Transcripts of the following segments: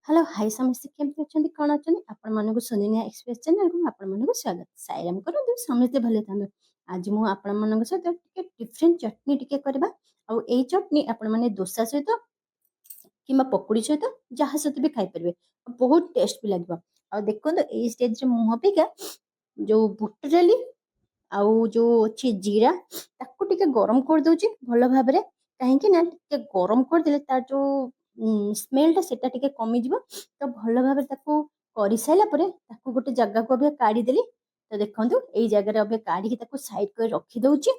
Hello hi समस्ते केमती अछंती कोन अछंती आपण मानको सुनिनिया एक्सप्रेस चैनल को आपण मानको स्वागत सायराम करंतु समस्ते भले थांदो। आज मु आपण मानको सहित टिके डिफरेंट चटनी टिके करबा आ एई चटनी आपण माने डोसा सहित किंबा पकोड़ी सहित जहा सहित भी खाई परबे बहुत टेस्ट भी लागबो। आ देखो तो एई स्टेज रे मु अपिका जो बुट डाली आउ जो अच्छी जीरा ताकू टिके गरम कर दउची भलो भाबरे काहेकि ना टिके गरम कर देले तार जो स्मेल टा सेटा टिके कमी जिवो तो भलो भाबरे ताकू करि साइला परे ताकू गोटे जगह को अबे काढी देली। तो देखंतु एई जगह रे अबे काढी के ताकू साइड कर रखी दउची।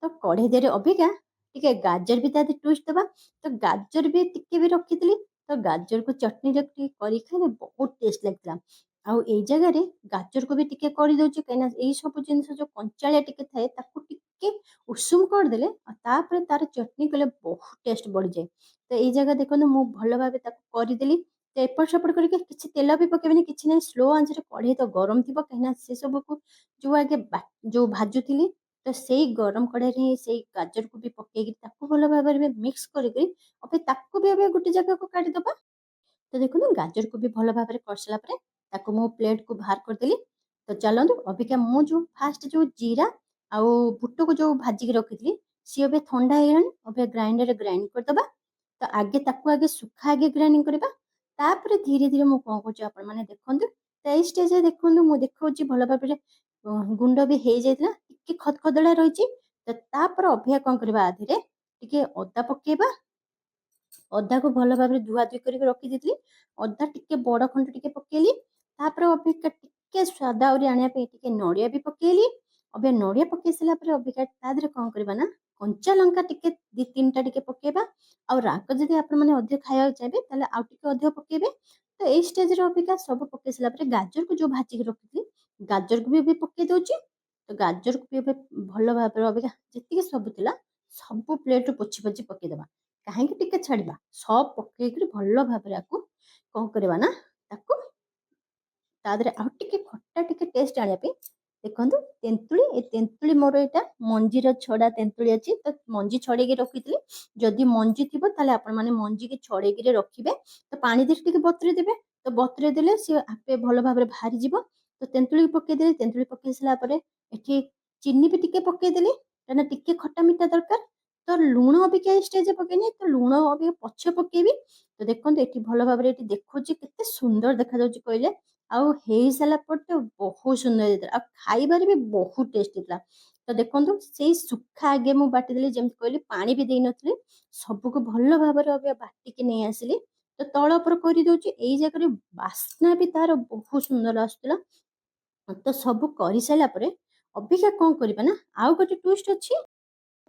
तो कढ़े देरे अबिका टिके गाजर भी तादे ट्विस्ट दबा तो गाजर भी टिके भी रखी देली। तो गाजर को चटनी जब करी खाइले बहुत टेस्ट लागला। आउ एई जगह रे गाजर को भी टिके करि दउची कहिना एई सब जिंस जो कंचालिया टिके थाए ताकू टिके उषुम कर देले आ तापर तार चटनी कले बहुत टेस्ट बढ़ जाए। तो एई जगह देखो मु भलो भाबे ताकू करि देली। तो एपट सपट करके किछि तेल भी पकेबेनी किछि नै स्लो आंच रे कढ़े तो गरम थिबो कहिना से सब को जो आगे जो भाजुथिली तो सेई गरम कढ़े रे सेई गाजर को भी पकेगी ताकू भलो भाबे मिक्स करिकरी अबे ताकू भी अबे गुटे जगह को काढी दबा। तो देखो गाजर को भी भलो भाबे कर सला परे ताकू मु प्लेट को बाहर कर देली। तो चलंतु अबिका मु जो फास्ट जो जीरा आउ बुट को जो भाजी के रखिथली सी अबे ठंडा हे गलानी अबे ग्राइंडर रे ग्राइंड कर दबा। तो आगे ताकू आगे सुखा आगे ग्राइंडिंग करबा तापर धीरे धीरे मु कोन करछ आपण माने देखंतु। तो एई स्टेज रे देखंतु मु देखौची भलो भाबे गुंड भी हे जाइतला टिके खदखदला रहिची। तो तापर अभिया कोन करबा आधीरे टिके अदा पकेबा अदा को भलो भाबे धुआ धुई करके रखी देतली अदा टिके बड़ खंड टिके पकेली तापर अबिका टिके स्वाद आउरी आनिया पे टिके नडिया भी पकेली। अबे नडिया पके सला पर अबिका तादरे कोन करबा ना कंचा लंका टिके दी तीनटा टिके पकेबा आ राग जदि आपण माने अधिक खाया चाहबे ताले आ टिके अधिक पकेबे। तो एई स्टेज रे अबिका सब पके सला पर गाजर को जो भाजी के रखिथली गाजर को भी पके दोची। तो गाजर को भी अबे भलो भाबे अबिका जतिके सब थिला सब प्लेट पोछि पोछि पके दबा काहेकि टिके छाड़िबा सब पकेकरी भलो भाबरे आकू कोन करबा ना ताकू तादरे आ टिके खट्टा टिके टेस्ट आनिया पे देखंतु तेंतुली ए तेंतुली मोर एटा मंजीर छड़ा तेंतुली अछि। तो मंजी छड़े के रखितली जदि मंजी थिबो ताले आपण माने मंजी के छड़े के रखिबे। तो पानी दे टिके बतरे देबे तो बतरे देले से आपे भलो भाबरे भारी जिवो। तो तेंतुली पके देले तेंतुली पके सला परे एठी चीनी भी टिके पके देले काना टिके खट्टा मिठा दरकार। तो लूण अबिका स्टेज पकेनी तो लूण अबिका पछे पकेबी। तो देखंतु एठी भलो भाबरे एठी देखौची केते सुंदर देखा जाउची कहले आउ हेई साला पर तो बहुत सुंदर हेतला आ खाइबार भी बहुत टेस्ट हेतला। तो देखंतु सेई सुखा आगे मु बाटी देली जेमति कहली पानी भी देई नथली सब को भलो भाबरे अबे बाटी के नै आसिली। तो तळ ऊपर करि दउची एई जगह रे बास्ना भी तार बहुत सुंदर आस्तला। तो सब करि साइला परे अबिका कोन करबा ना आउ गोटे ट्विस्ट अछि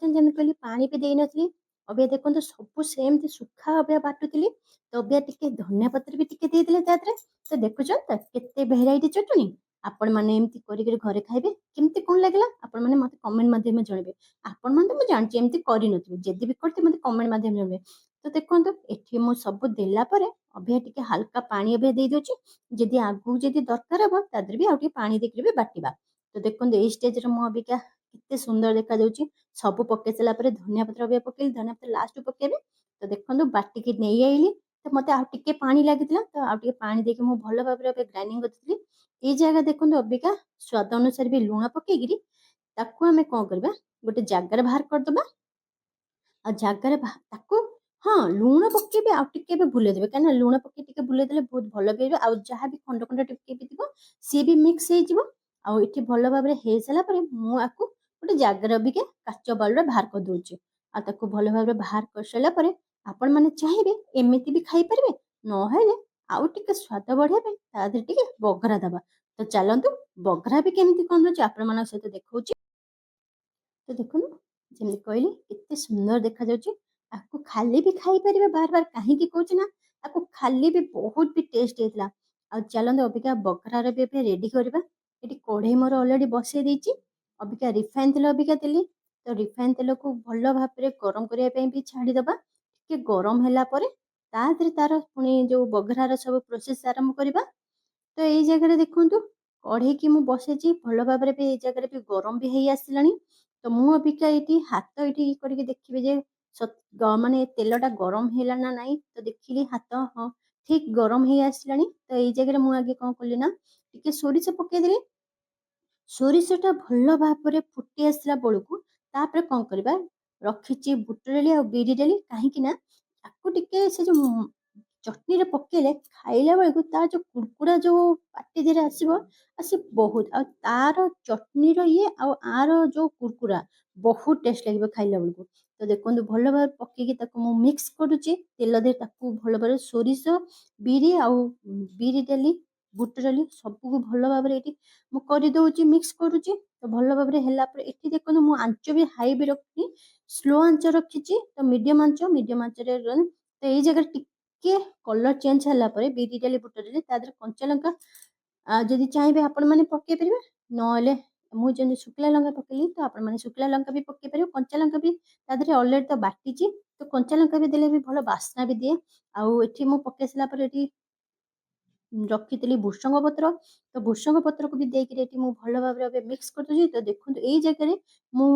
जेमति कहली पानी भी देई नथली अबे देखंतु सब सेमति सुखा अबे बाटुतिली। तो अबे टिके धनिया पत्र भी टिके दे देले तादरे। तो देखुछन त केते भेराइटी चटनी आपण माने एमति करि करि घरे खाइबे केमति कोन लागला आपण माने मते कमेंट माध्यम में जणाइबे। आपण माने मु जानची एमति करि नथिबे जदि भी करते मते कमेंट माध्यम में जणाइबे। तो देखंतु एठी मु सब देला परे अबे टिके हल्का पानी अबे देई दोची जदि आगु जदि दरकार हो तादरे भी आ टिके पानी देकरि भी बाटिबा। तो देखंतु ए स्टेज रे मु अबिका केते सुंदर देखा जाउची सब पके सला परे धनिया पत्र अबे पकेली धनिया पत्र लास्ट पकेबे। तो देखंतु बाटी के नै आइली तो मते आ टिके पानी लागितला तो आ टिके पानी देके मु भलो भाबरे अबे ग्राइंडिंग करथिली। ए जगह देखंतु अबिका स्वाद अनुसार भी लूण पकेगिरी ताकू हमें कोन करबा गोटे जगार बाहर कर दबा। आ जगार ताकू हाँ लूण पकेबे आ टिके भी भुले देबे काना लूण पके टिके भुले देले बहुत भलो भी आ जहा भी खंड खंड टिके भी थिबो सी भी मिक्स हे जिवो। आ एठी भलो भाबरे हे सला परे मु आकू गोटे जगार अबिके काच बाउल रे बाहर कर दोची। आ ताकू भलो भाबरे बाहर कर सला परे आपण माने चाहिबे एमिति भी खाई परबे न हेले आउ टिके स्वाद बढ़िया पे तादे टिके बघरा दबा। तो चलंतु बघरा भी केमिति कोन होची आपण मानक सहित देखौची। तो देखुन जेमति कहली केते सुंदर देखा जाउची आकु खाली भी खाई परिबे बार बार काहे की कहूची ना आकु खाली भी बहुत भी टेस्ट हेतला। आ चलंतु अबिका बघरा रे भी रेडी करबा। एटी कढ़ई मोर ऑलरेडी बसे देची अबिका रिफाइन तेल अबिका देली। तो रिफाइन तेल को भलो भाबरे गरम करिया पे भी छाडी दबा टिके गरम ହେଲା ପରେ ତା ଦେହରେ ତାर पुणी जो बघरार सब प्रोसेस आरंभ करबा। तो एई जगह देखंतु कढ़ई की मु बसेची भलो भाबरे भी एई जगह भी गरम भी हेई आसिलानी। तो मु अबिका एटी हाथ एटी करके देखिबे जे माने तेलटा गरम हेला ना नाही। तो देखिली हाथ हाँ ଠିକ୍ ଗରମ ହେଇ ଆସିଲାଣି। ତ ଏଇ ଜାଗାରେ ମୁଁ ଆଗେ କ'ଣ କଲି ନା ଟିକେ ସୋରିଷ ପକେଇଦେଲି। ସୋରିଷଟା ଭଲ ଭାବରେ ଫୁଟି ଆସିଲା ବେଳକୁ ତାପରେ କ'ଣ କରିବା, ରଖିଛି ବୁଟ ଡାଲି ଆଉ ବିରି ଡାଲି, କାହିଁକି ନା ତାକୁ ଟିକେ ସେ ଯୋଉ ଚଟନୀରେ ପକେଇଲେ ଖାଇଲା ବେଳକୁ ତାର ଯୋଉ କୁଡ଼କୁଡା ଯୋଉ ପାଟି ଦେହରେ ଆସିବ, ସେ ବହୁତ, ଆଉ ତାର ଚଟନୀର ଇଏ ଆଉ ଆର ଯୋଉ କୁଡ଼କୁଡା ବହୁତ ଟେଷ୍ଟ ଲାଗିବ ଖାଇଲା ବେଳକୁ। ତ ଦେଖନ୍ତୁ ଭଲ ଭାବରେ ପକେଇକି ତାକୁ ମୁଁ ମିକ୍ସ କରୁଛି ତେଲ ଦେହରେ, ତାକୁ ଭଲ ଭାବରେ ସୋରିଷ, ବିରି ଆଉ ବିରି ଡାଲି, ବୁଟ ଡାଲି ସବୁକୁ ଭଲ ଭାବରେ ଏଇଠି ମୁଁ କରିଦଉଛି, ମିକ୍ସ କରୁଛି। ତ ଭଲ ଭାବରେ ହେଲା ପରେ ଏଠି ଦେଖନ୍ତୁ ମୁଁ ଆଞ୍ଚ ବି ହାଇ ବି ରଖିନି, ସ୍ଲୋ ଆଞ୍ଚ ରଖିଛି। ତ ମିଡିୟମ ଆଞ୍ଚରେ ତ ଏଇ ଜାଗାରେ ଟିକେ କଲର ଚେଞ୍ଜ ହେଲା ପରେ ବିରି ଡାଲି, ବୁଟ ଡାଲି ତା ଦେହରେ କଞ୍ଚା ଲଙ୍କା ଯଦି ଚାହିଁବେ ଆପଣମାନେ ପକେଇ ପାରିବେ, ନହେଲେ ମୁଁ ଯେମିତି ଶୁଖିଲା ଲଙ୍କା ପକେଇଲି ତ ଆପଣମାନେ ଶୁଖିଲା ଲଙ୍କା ବି ପକେଇ ପାରିବେ। କଞ୍ଚା ଲଙ୍କା ବି ତା ଦେହରେ ଅଲରେଡି ତ ବାଟିଛି, ତ କଞ୍ଚା ଲଙ୍କା ବି ଦେଲେ ବି ଭଲ ବାସ୍ନା ବି ଦିଏ। ଆଉ ଏଠି ମୁଁ ପକେଇ ସାରିଲା ପରେ ଏଠି ରଖିଥିଲି ଭୃଷଙ୍ଗ ପତ୍ର, ତ ଭୃଷଙ୍ଗ ପତ୍ରକୁ ବି ଦେଇକିରି ଏଠି ମୁଁ ଭଲ ଭାବରେ ଏବେ ମିକ୍ସ କରିଦେଉଛି। ତ ଦେଖନ୍ତୁ ଏଇ ଜାଗାରେ ମୁଁ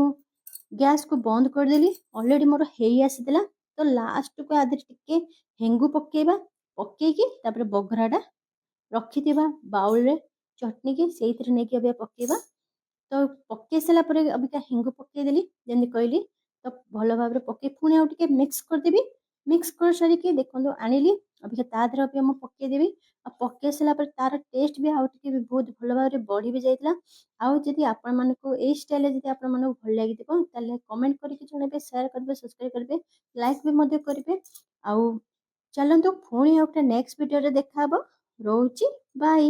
ଗ୍ୟାସକୁ ବନ୍ଦ କରିଦେଲି, ଅଲରେଡି ମୋର ହେଇ ଆସିଥିଲା। ତ ଲାଷ୍ଟକୁ ଆ ଦେହରେ ଟିକେ ହେଙ୍ଗୁ ପକେଇବା, ପକେଇକି ତାପରେ ବଘରାଟା ରଖିଥିବା ବାଉଲରେ ଚଟନୀକି ସେଇଥିରେ ନେଇକି ଏବେ ପକେଇବା। ତ ପକେଇ ସାରିଲା ପରେ ଅବିକା ହେଙ୍ଗୁ ପକେଇଦେଲି ଯେମିତି କହିଲି, ତ ଭଲ ଭାବରେ ପକେଇ ପୁଣି ଆଉ ଟିକେ ମିକ୍ସ କରିଦେବି। ମିକ୍ସ କରିସାରିକି ଦେଖନ୍ତୁ ଆଣିଲି, ଅବିକା ତା ଦେହରେ ଅବିକା ମୁଁ ପକେଇଦେବି। ଆଉ ପକେଇ ସାରିଲା ପରେ ତାର ଟେଷ୍ଟ ବି ଆଉ ଟିକେ ବି ବହୁତ ଭଲ ଭାବରେ ବଢି ବି ଯାଇଥିଲା। ଆଉ ଯଦି ଆପଣମାନଙ୍କୁ ଏଇ ଷ୍ଟାଇଲରେ ଯଦି ଆପଣମାନଙ୍କୁ ଭଲ ଲାଗିଥିବ ତାହେଲେ କମେଣ୍ଟ କରିକି ଜଣେଇବେ, ସେୟାର କରିବେ, ସବସ୍କ୍ରାଇବ କରିବେ, ଲାଇକ୍ ବି ମଧ୍ୟ କରିବେ। ଆଉ ଚାଲନ୍ତୁ ପୁଣି ଆଉ ଗୋଟେ ନେକ୍ସଟ ଭିଡ଼ିଓରେ ଦେଖାହବ। ରହୁଛି, ବାଇ।